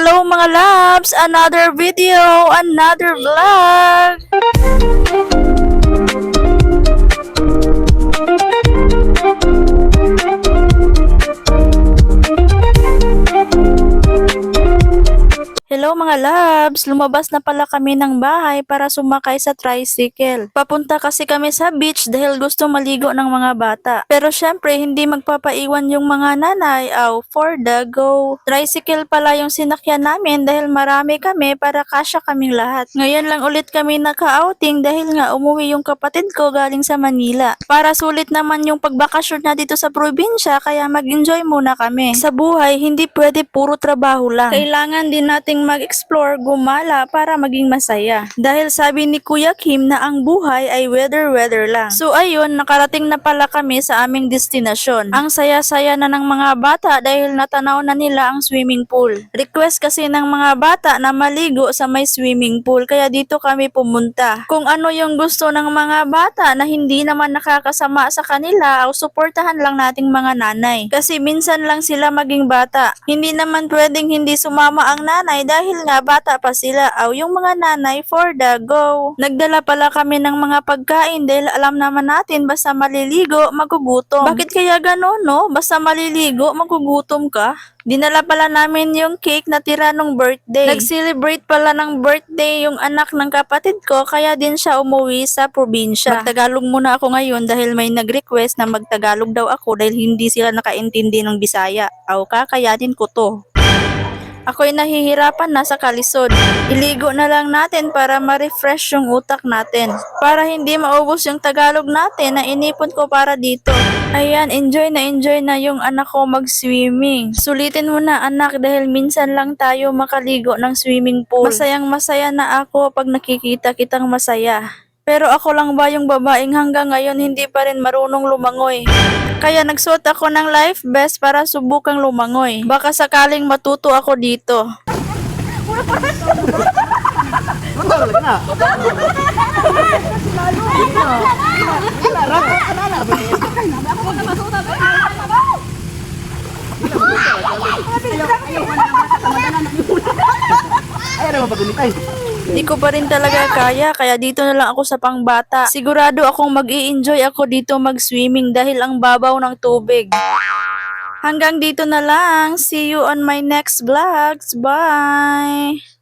Hello mga loves! Another video, another vlog! Hello mga loves! Lumabas na pala kami ng bahay para sumakay sa tricycle. Papunta kasi kami sa beach dahil gusto maligo ng mga bata. Pero syempre hindi magpapaiwan yung mga nanay for the go. Tricycle pala yung sinakyan namin dahil marami kami para kasya kaming lahat. Ngayon lang ulit kami naka-outing dahil nga umuwi yung kapatid ko galing sa Manila. Para sulit naman yung pagbakasyon na dito sa probinsya kaya mag-enjoy muna kami. Sa buhay hindi pwede puro trabaho lang. Kailangan din nating mag-explore, gumala para maging masaya. Dahil sabi ni Kuya Kim na ang buhay ay weather lang. So ayun, nakarating na pala kami sa aming destinasyon. Ang saya-saya na ng mga bata dahil natanaw na nila ang swimming pool. Request kasi ng mga bata na maligo sa may swimming pool kaya dito kami pumunta. Kung ano yung gusto ng mga bata na hindi naman nakakasama sa kanila o suportahan lang nating mga nanay. Kasi minsan lang sila maging bata. Hindi naman pwedeng hindi sumama ang nanay dahil nga bata pa sila yung mga nanay for the go. Nagdala pala kami ng mga pagkain dahil alam naman natin basta maliligo, magugutom. Bakit kaya gano'n no? Basta maliligo, magugutom ka? Dinala pala namin yung cake na tira nung birthday. Nag-celebrate pala ng birthday yung anak ng kapatid ko kaya din siya umuwi sa probinsya. Magtagalog muna ako ngayon dahil may nag-request na magtagalog daw ako dahil hindi sila nakaintindi ng Bisaya. Kakayanin ko to. Ako'y nahihirapan na sa kalisod. Iligo na lang natin para ma-refresh yung utak natin. Para hindi maubos yung Tagalog natin na inipon ko para dito. Ayan, enjoy na yung anak ko mag-swimming. Sulitin mo na anak dahil minsan lang tayo makaligo ng swimming pool. Masayang masaya na ako pag nakikita kitang masaya. Pero ako lang ba yung babaeng hanggang ngayon hindi pa rin marunong lumangoy? Kaya nagsuot ako ng life vest para subukang lumangoy. Baka sakaling matuto ako dito. Di ko pa rin talaga kaya dito na lang ako sa pangbata. Sigurado akong mag-i-enjoy ako dito mag-swimming dahil ang babaw ng tubig. Hanggang dito na lang. See you on my next vlogs. Bye!